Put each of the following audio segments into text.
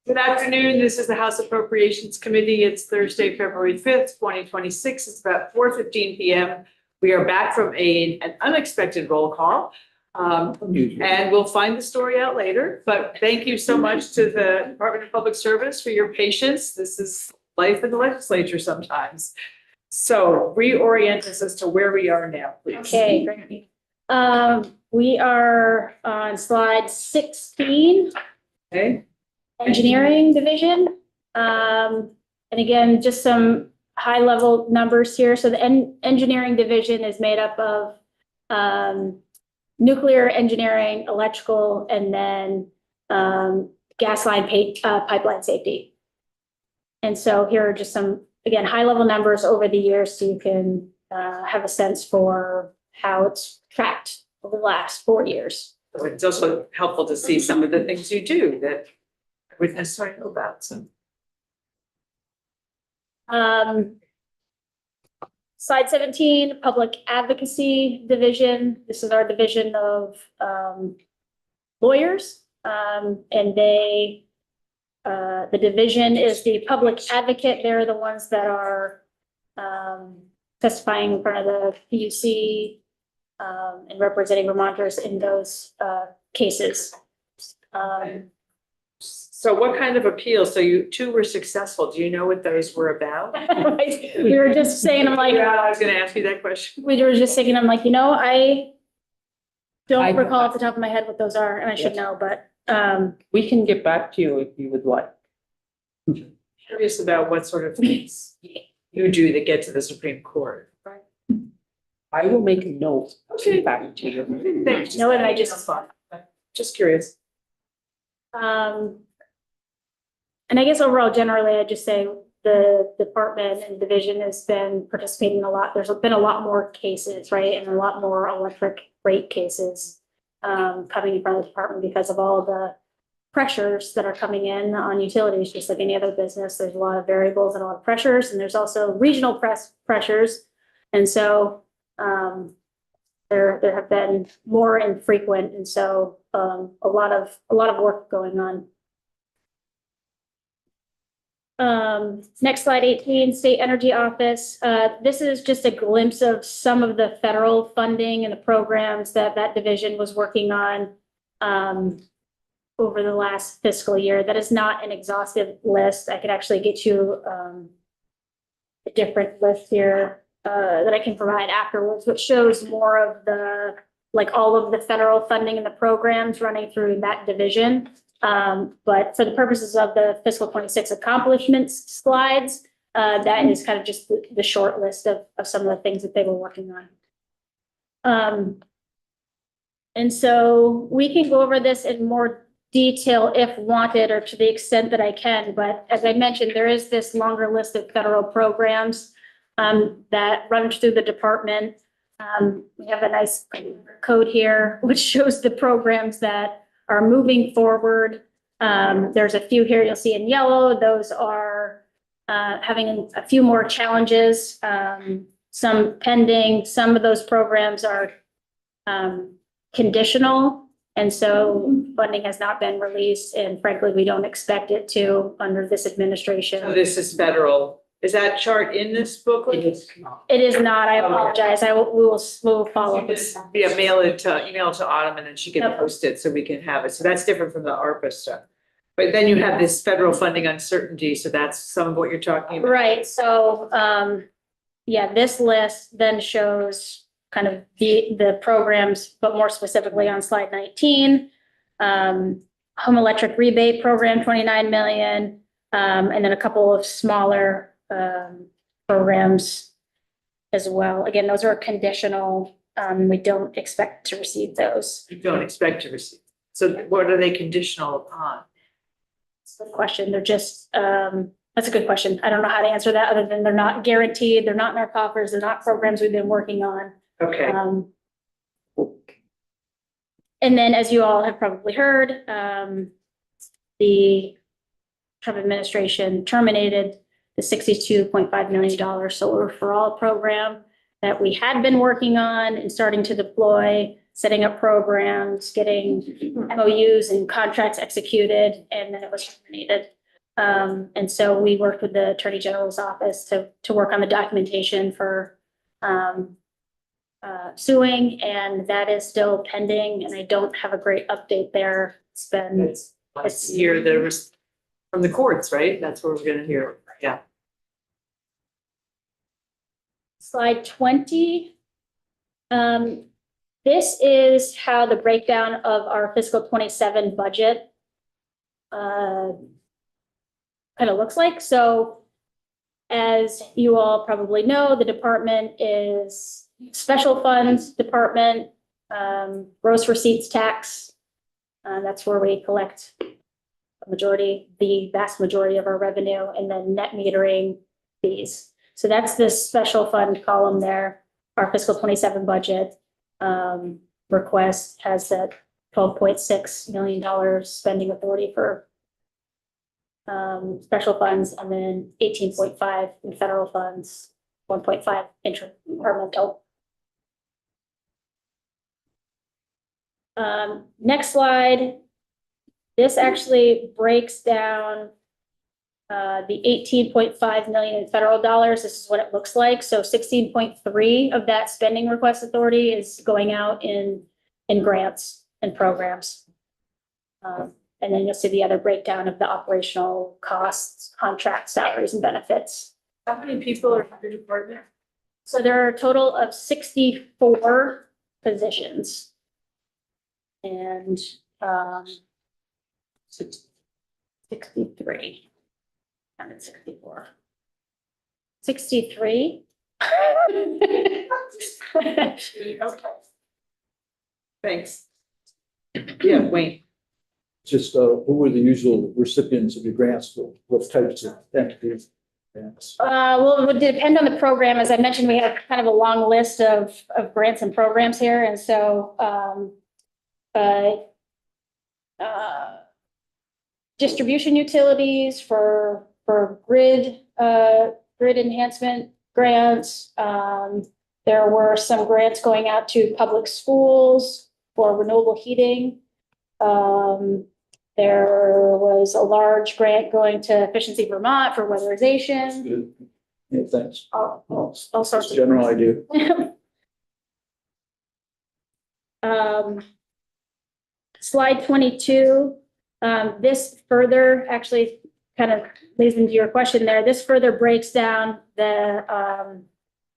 Good afternoon. This is the House Appropriations Committee. It's Thursday, February 5th, 2026. It's about 4:15 p.m. We are back from an unexpected roll call. And we'll find the story out later. But thank you so much to the Department of Public Service for your patience. This is life in the legislature sometimes. So reorient us as to where we are now, please. Okay, great. We are on slide 16. Okay. Engineering division. And again, just some high level numbers here. So the engineering division is made up of nuclear engineering, electrical, and then gas line pipeline safety. And so here are just some, again, high level numbers over the years so you can have a sense for how it's tracked over the last 4 years. So it's also helpful to see some of the things you do that I wouldn't necessarily know about. So. Slide 17, Public Advocacy Division. This is our division of lawyers. And they, the division is the public advocate. They're the ones that are testifying in front of the PUC and representing Vermonters in those cases. So what kind of appeals? So you two were successful. Do you know what those were about? We were just saying, I'm like, Yeah, I was going to ask you that question. we were just thinking, I'm like, I don't recall off the top of my head what those are, and I should know, but we can get back to you if you would like. Curious about what sort of things you do that get to the Supreme Court. I will make a note. Okay. Get back to you. Thanks. No, and I just- Just curious. And I guess overall, generally, I'd just say the department and division has been participating a lot. There's been a lot more cases, right? And a lot more electric rate cases coming in front of the department because of all the pressures that are coming in on utilities, just like any other business. There's a lot of variables and a lot of pressures, and there's also regional pressures. And so there have been more infrequent, and so a lot of work going on. Next slide, 18, State Energy Office. This is just a glimpse of some of the federal funding and the programs that division was working on over the last fiscal year. That is not an exhaustive list. I could actually get you a different list here that I can provide afterwards, which shows more of the, like all of the federal funding and the programs running through that division. But for the purposes of the fiscal 26 accomplishments slides, that is kind of just the short list of some of the things that they were working on. And so we can go over this in more detail if wanted, or to the extent that I can. But as I mentioned, there is this longer list of federal programs that run through the department. We have a nice code here, which shows the programs that are moving forward. There's a few here you'll see in yellow. Those are having a few more challenges, some pending. Some of those programs are conditional, and so funding has not been released, and frankly, we don't expect it to under this administration. So this is federal. Is that chart in this booklet? It is not. I apologize. We will follow this. Yeah, email it to Autumn, and then she can Yep. post it so we can have it. So that's different from the ARPA stuff. But then you have this federal funding uncertainty. So that's some of what you're talking about. Right. So, yeah, this list then shows kind of the programs, but more specifically on slide 19, home electric rebate program, 29 million, and then a couple of smaller programs as well. Again, those are conditional. We don't expect to receive those. You don't expect to receive. So what are they conditional upon? That's a good question. They're just, that's a good question. I don't know how to answer that other than they're not guaranteed. They're not in our coffers. They're not programs we've been working on. Okay. And then, as you all have probably heard, the Trump administration terminated the $62.5 million solar for all program that we had been working on and starting to deploy. setting up programs, getting MOUs and contracts executed, and then it was terminated. And so we worked with the Attorney General's office to work on the documentation for suing, and that is still pending, and I don't have a great update there. It's been, Let's hear the, from the courts, right? That's where we're gonna hear, yeah. slide 20. This is how the breakdown of our fiscal 27 budget kind of looks like. So as you all probably know, the department is special funds department, gross receipts tax. That's where we collect the vast majority of our revenue, and then net metering fees. So that's this special fund column there. Our fiscal 27 budget request has that $12.6 million spending authority for special funds, and then 18.5 in federal funds, 1.5 interdepartmental. Next slide. This actually breaks down the 18.5 million in federal dollars. This is what it looks like. So 16.3 of that spending request authority is going out in grants and programs. And then you'll see the other breakdown of the operational costs, contracts, salaries, and benefits. How many people are in your department? So there are a total of 64 positions. And 63. I'm at 64. 63. Okay. Thanks. Yeah, Wayne. Just, who are the usual recipients of your grants? What types of entities? Grants? Well, it would depend on the program. As I mentioned, we have kind of a long list of grants and programs here. And so distribution utilities for grid enhancement grants. There were some grants going out to public schools for renewable heating. There was a large grant going to Efficiency Vermont for weatherization. Good. Yeah, thanks. All sorts of General idea. Slide 22. This further actually kind of leads into your question there. This further breaks down the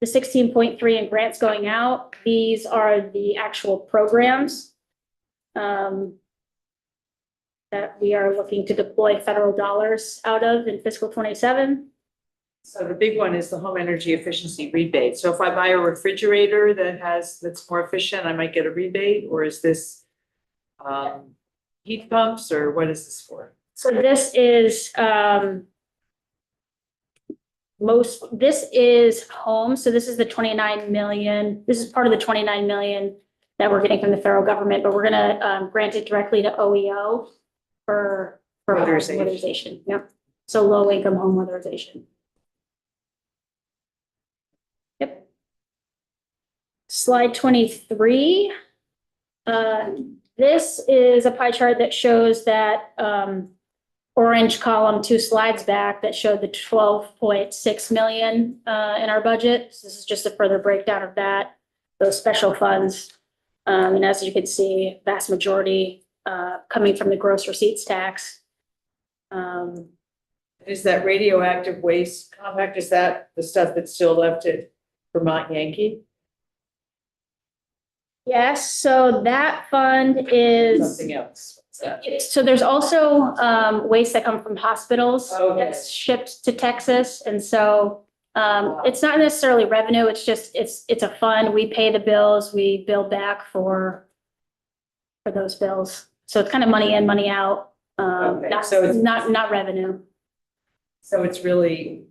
16.3 in grants going out. These are the actual programs that we are looking to deploy federal dollars out of in fiscal 27. So the big one is the home energy efficiency rebate. So if I buy a refrigerator that's more efficient, I might get a rebate, or is this heat pumps, or what is this for? So this is this is home. So this is the 29 million. This is part of the 29 million that we're getting from the federal government, but we're gonna grant it directly to OEO for weatherization. Yep. So low income home weatherization. Yep. Slide 23. This is a pie chart that shows that orange column 2 slides back that showed the 12.6 million in our budget. So this is just a further breakdown of that, those special funds. And as you can see, vast majority coming from the gross receipts tax. Is that radioactive waste compact, is that the stuff that's still left at Vermont Yankee? Yes, so that fund is, Something else? What's that? so there's also waste that come from hospitals Okay. that's shipped to Texas. And so it's not necessarily revenue, it's just, it's a fund. We pay the bills, we bill back for those bills. So it's kind of money in, money out, Okay, not, so it's- not revenue. So it's really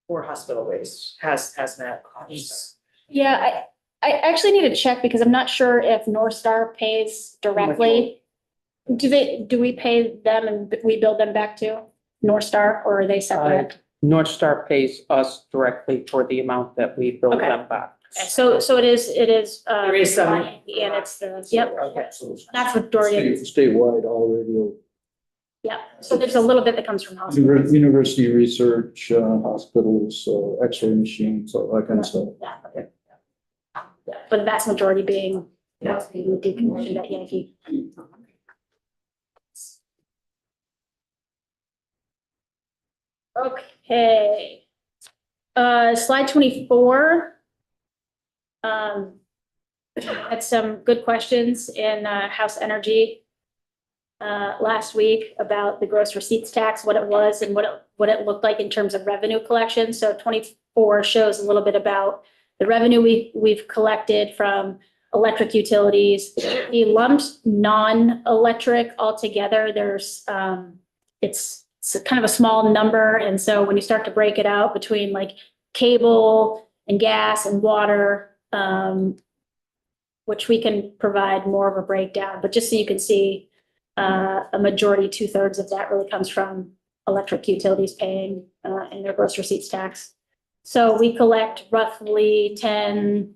for hospital waste, hazmat. Yeah, I actually need to check because I'm not sure if North Star pays directly. Do we pay them and we bill them back to North Star, or are they separate? North Star pays us directly for the amount that we bill Okay. them back. So it is. There is some- And it's yep, So it's that's majority. statewide, all radio, Yeah, so there's a little bit that comes from hospitals. university research, hospitals, X-ray machines, all that kind of stuff. Yeah. But the vast majority being decommissioned at Yankee. Okay. Slide 24. Had some good questions in House Energy last week about the gross receipts tax, what it was and what it looked like in terms of revenue collection. So 24 shows a little bit about the revenue we've collected from electric utilities. The lumped non-electric altogether, there's it's kind of a small number. And so when you start to break it out between like cable and gas and water, which we can provide more of a breakdown, but just so you can see, a majority, 2/3 of that really comes from electric utilities paying in their gross receipts tax. So we collect roughly 11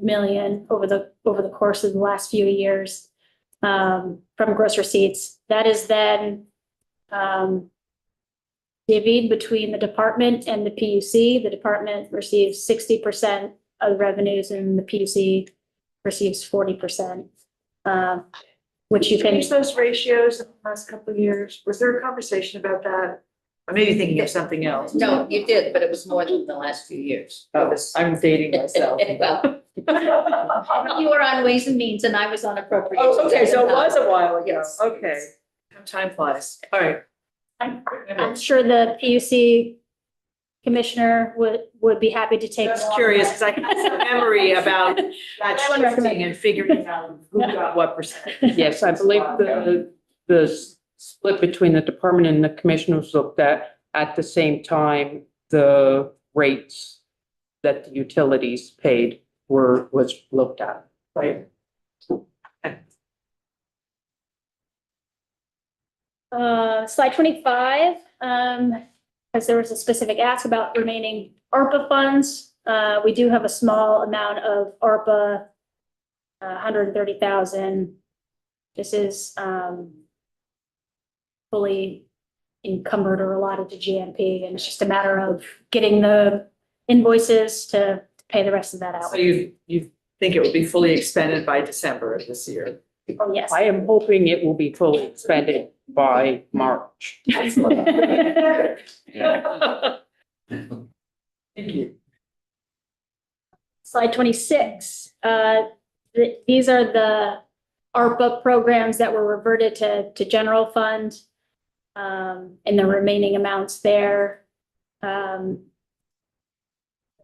million over the course of the last few years from gross receipts. That is then divvied between the department and the PUC. The department receives 60% of the revenues and the PUC receives 40%. Which you can. Change those ratios in the last couple of years. Was there a conversation about that? I may be thinking of something else. No, you did, but it was more than the last few years. I'm dating myself. Well, you were on Ways and Means and I was on Appropriations. Oh, okay, so it was a while ago. Yes. Okay. Time flies. All right. I'm sure the PUC commissioner would be happy to take. Just curious, because I have some memory about that I would recommend- shifting and figuring out who got what percentage. Yes, I believe the split between the department and the commissioners looked at the same time, the rates that the utilities paid was looked at. Right. Slide 25, because there was a specific ask about remaining ARPA funds. We do have a small amount of ARPA, 130,000. This is fully encumbered or allotted to GMP, and it's just a matter of getting the invoices to pay the rest of that out. So you think it will be fully expended by December of this year? Oh, yes. I am hoping it will be fully expended by March. Thank you. Slide 26. These are the ARPA programs that were reverted to general fund, and the remaining amounts there.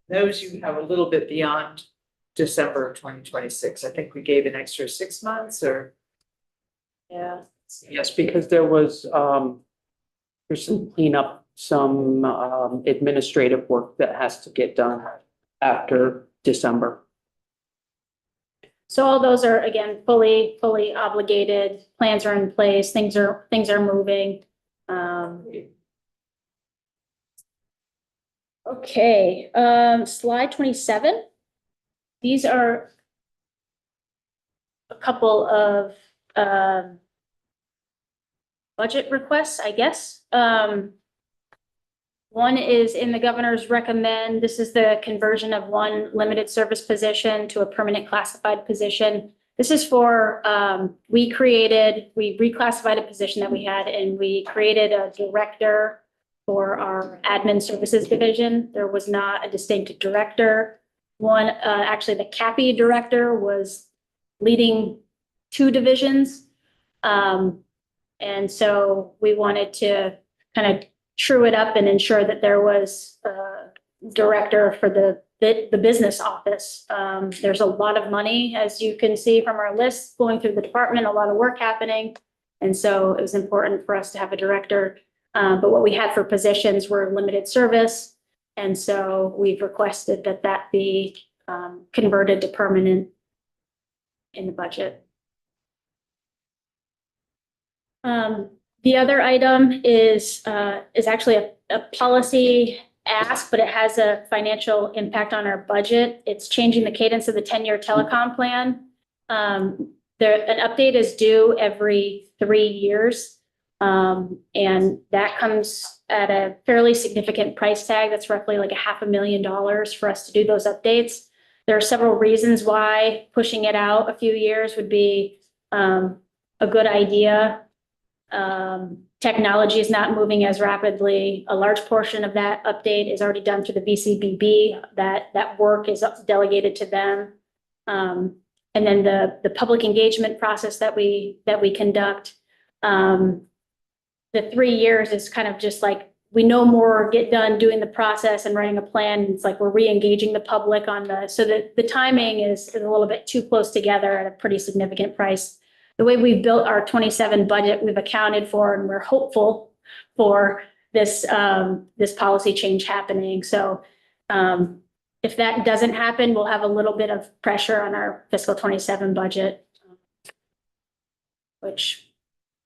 Those you have a little bit beyond December of 2026. I think we gave an extra 6 months or. Yeah. Yes, because there's some cleanup, some administrative work that has to get done after December. So all those are, again, fully obligated. Plans are in place. Things are moving. Okay, slide 27. These are a couple of budget requests, I guess. One is in the governor's recommend. This is the conversion of one limited service position to a permanent classified position. This is for, we reclassified a position that we had and we created a director for our admin services division. There was not a distinct director. One, actually the CAPI director was leading 2 divisions. And so we wanted to kind of true it up and ensure that there was a director for the business office. There's a lot of money, as you can see from our list, going through the department, a lot of work happening. And so it was important for us to have a director. But what we had for positions were limited service. And so we've requested that that be converted to permanent in the budget. The other item is actually a policy ask, but it has a financial impact on our budget. It's changing the cadence of the 10-year telecom plan. An update is due every 3 years. And that comes at a fairly significant price tag. That's roughly like $500,000 for us to do those updates. There are several reasons why pushing it out a few years would be a good idea. Technology is not moving as rapidly. A large portion of that update is already done through the VCBB. That work is delegated to them. And then the public engagement process that we conduct. The 3 years is kind of just like, we know more get done doing the process and writing a plan. It's like we're re-engaging the public on so that the timing is a little bit too close together at a pretty significant price. The way we've built our 27 budget, we've accounted for, and we're hopeful for this policy change happening. So if that doesn't happen, we'll have a little bit of pressure on our fiscal 27 budget, which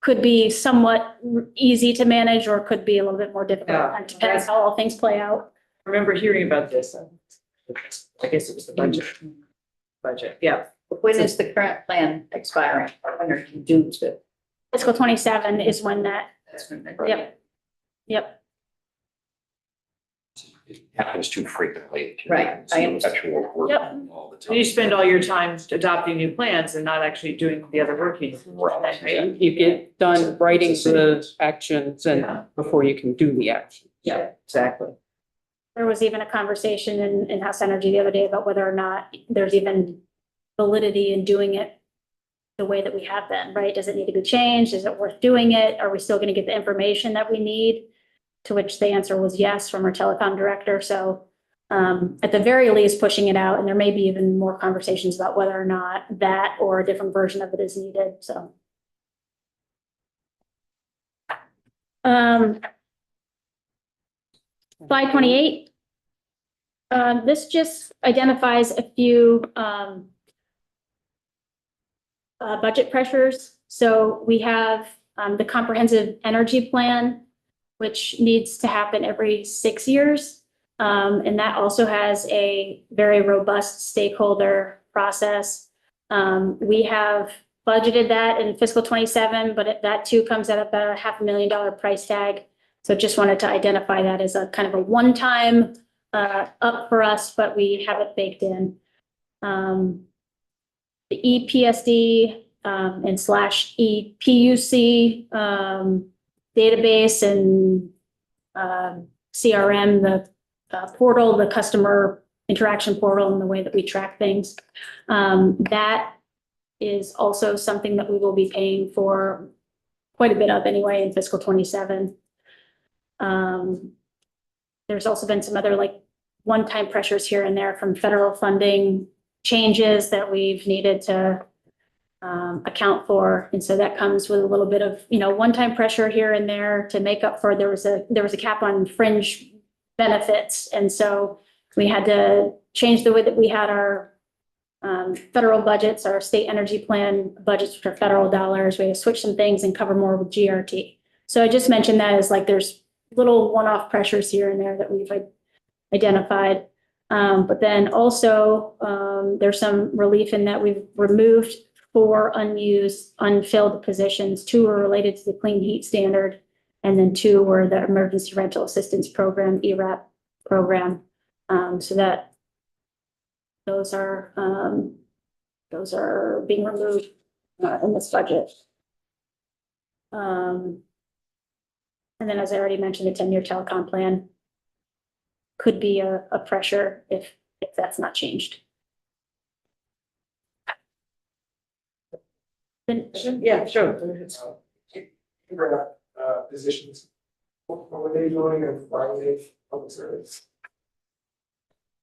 could be somewhat easy to manage or could be a little bit more difficult. Yeah. It depends how all things play out. I remember hearing about this. I guess it was the budget. Yeah. When is the current plan expiring? When are you due to? Fiscal 27 is when that, That's when the- yep. It happens too frequently. Right, I understand. Perpetual work Yep. all the And time. you spend all your time adopting new plans and not actually doing the other work you do. Right. You get done writing the actions and Yeah. before you can do the action. Yeah, exactly. There was even a conversation in House Energy the other day about whether or not there's even validity in doing it the way that we have been, right? Does it need to be changed? Is it worth doing it? Are we still going to get the information that we need? To which the answer was yes from our telecom director. So at the very least, pushing it out, and there may be even more conversations about whether or not that or a different version of it is needed. So. Slide 28. This just identifies a few budget pressures. So we have the comprehensive energy plan, which needs to happen every 6 years. And that also has a very robust stakeholder process. We have budgeted that in fiscal 27, but that too comes at about a $500,000 price tag. So just wanted to identify that as a kind of a one-time up for us, but we have it baked in. The EPSD and / EPUC database and CRM, the portal, the customer interaction portal, and the way that we track things. That is also something that we will be paying for quite a bit of anyway in fiscal 27. There's also been some other like one-time pressures here and there from federal funding changes that we've needed to account for. And so that comes with a little bit of, one-time pressure here and there to make up for, there was a cap on fringe benefits. And so we had to change the way that we had our federal budgets, our state energy plan budgets for federal dollars. We had to switch some things and cover more with GRT. So I just mentioned that as like, there's little one-off pressures here and there that we've identified. But then also there's some relief in that we've removed 4 unused, unfilled positions. 2 are related to the clean heat standard, and then 2 were the emergency rental assistance program, ERAP program. So that those are being removed in this budget. And then, as I already mentioned, the 10-year telecom plan could be a pressure if that's not changed. Then, Yeah, sure. Positions. What were they doing and why were they public service?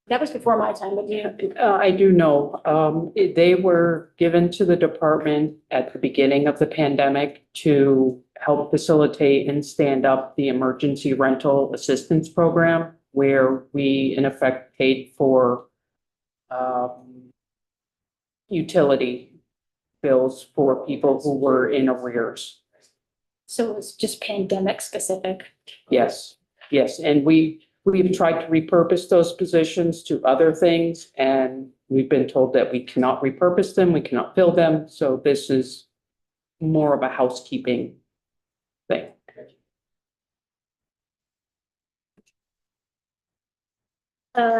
that was before my time, but yeah. I do know, they were given to the department at the beginning of the pandemic to help facilitate and stand up the emergency rental assistance program, where we in effect paid for utility bills for people who were in arrears. So it's just pandemic specific. Yes, yes, and we've tried to repurpose those positions to other things, and we've been told that we cannot repurpose them, we cannot fill them, so this is more of a housekeeping thing.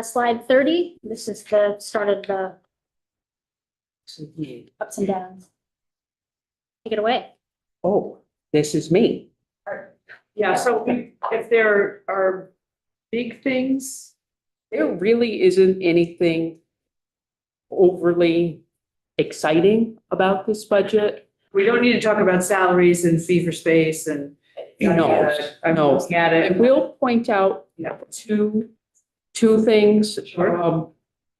Slide 30, this is the start of the ups and downs. Take it away. Oh, this is me. Yeah, so if there are big things, There really isn't anything overly exciting about this budget. we don't need to talk about salaries and fee for space and. No, I'm no. looking at I it. will point out Yeah. two things. Sure.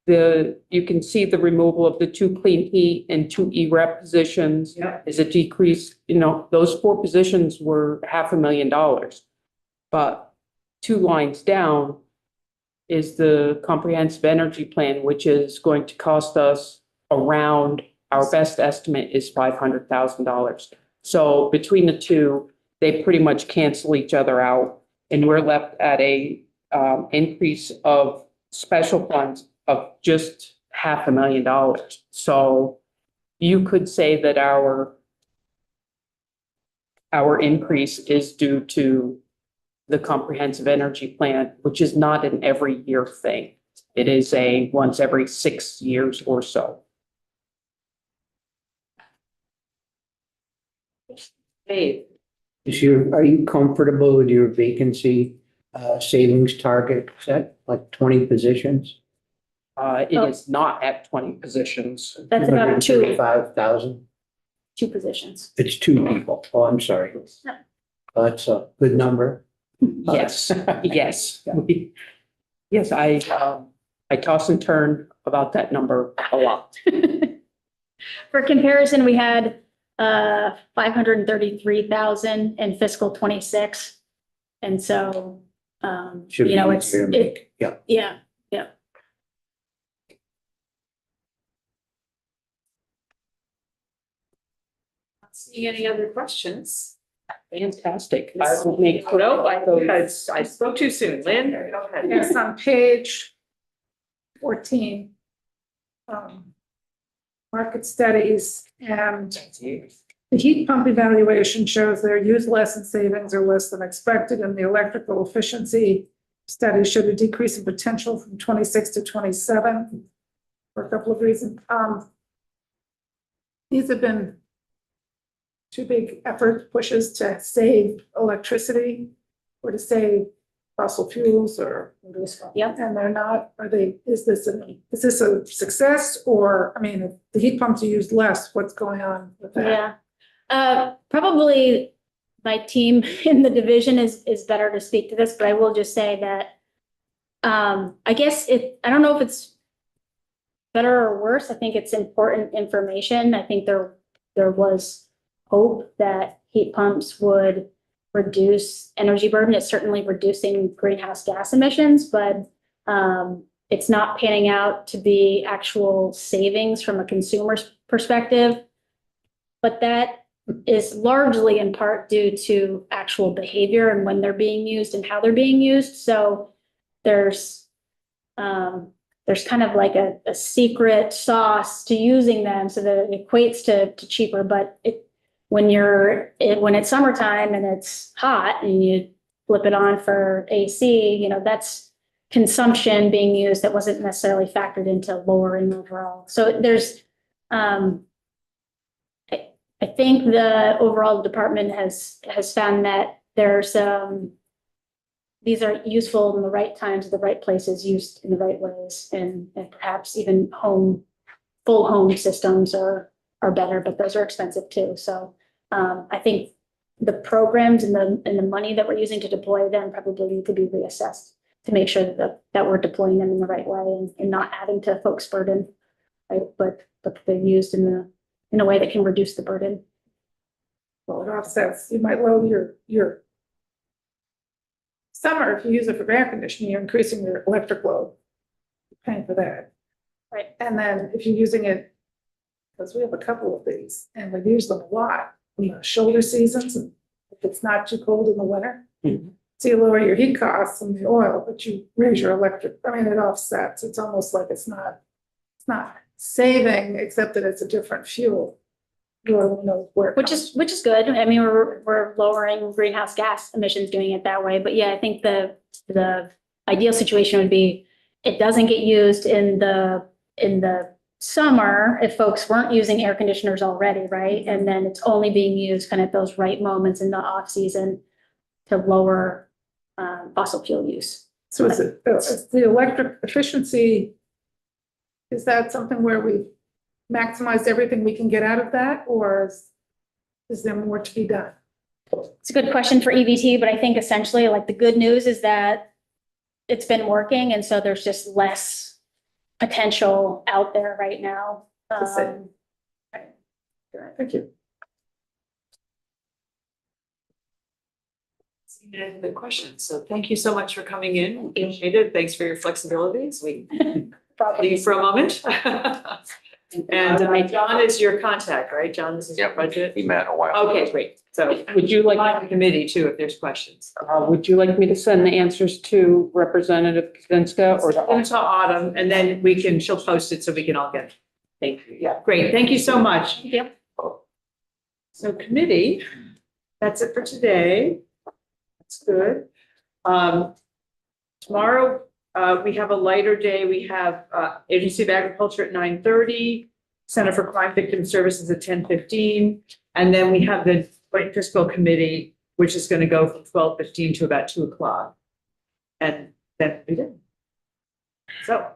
You can see the removal of the 2 clean heat and 2 E-rep positions Yeah, is a decrease, those 4 positions were $500,000. But 2 lines down is the comprehensive energy plan, which is going to cost us around, our best estimate is $500,000. So between the two, they pretty much cancel each other out, and we're left at a increase of special funds of just $500,000. So you could say that our increase is due to the comprehensive energy plan, which is not an every year thing. It is a once every 6 years or so. Dave, Are you comfortable with your vacancy savings target set, like 20 positions? It is not at 20 positions. That's about 235,000. 2 positions. It's 2 people. Oh, I'm sorry. No. That's a good number. Yes, yes. Yes, I toss and turn about that number a lot. For comparison, we had 533,000 in fiscal 26. And so, Should be it's, easier to make. Yeah. yeah. not seeing any other questions? Fantastic. I will make. No, I spoke too soon. Lynn, go ahead. Yes, on page 14. Market studies and the heat pump evaluation shows their use less and savings are less than expected, and the electrical efficiency study showed a decrease in potential from 26 to 27 for a couple of reasons. These have been 2 big effort pushes to save electricity or to save fossil fuels or. Yep. And they're not, is this a success, or, I mean, if the heat pumps are used less, what's going on with that? Yeah. Probably my team in the division is better to speak to this, but I will just say that I guess I don't know if it's better or worse. I think it's important information. I think there was hope that heat pumps would reduce energy burden. It's certainly reducing greenhouse gas emissions, but it's not panning out to be actual savings from a consumer's perspective. But that is largely in part due to actual behavior and when they're being used and how they're being used. So there's kind of like a secret sauce to using them so that it equates to cheaper, but when it's summertime and it's hot and you flip it on for AC, that's consumption being used that wasn't necessarily factored into lowering overall. So there's, I think the overall department has found that there's, these are useful in the right times, the right places, used in the right ways, and perhaps even full home systems are better, but those are expensive too. So I think the programs and the money that we're using to deploy them probably need to be reassessed to make sure that we're deploying them in the right way and not adding to folks' burden, right? But they're used in a way that can reduce the burden. Well, it offsets, you might lower your summer, if you use it for air conditioning, you're increasing your electric load. You're paying for that. Right. And then if you're using it, because we have a couple of these and we've used them a lot, shoulder seasons and if it's not too cold in the winter. Mhm. So you lower your heat costs and the oil, but you raise your electric, I mean, it offsets. It's almost like it's not saving, except that it's a different fuel. Lord knows where it Which comes is good. I mean, we're lowering greenhouse gas emissions doing it that way. But yeah, I think the ideal situation would be it doesn't get used in the summer if folks weren't using air conditioners already, right? And then it's only being used kind of those right moments in the off season to lower fossil fuel use. So is the electric efficiency, is that something where we maximize everything we can get out of that, or is there more to be done? It's a good question for EVT, but I think essentially like the good news is that it's been working, and so there's just less potential out there right now. Thank you. Any other questions? So thank you so much for coming in. Appreciate it. Thanks for your flexibility as we leave for a moment. And John is your contact, right? John, this is your Yep. budget? We met a while. Okay, great. So Would you like, like the committee too, if there's questions. would you like me to send the answers to Representative Kaczynska or to? Into Autumn, and then she'll post it so we can all get it. Thank you. Yeah, great. Thank you so much. Yep. So committee, that's it for today. That's good. Tomorrow, we have a lighter day. We have Agency of Agriculture at 9:30, Center for Crime Victim Services at 10:15, and then we have the Joint Fiscal Committee, which is going to go from 12:15 to about 2 o'clock. And then we did. So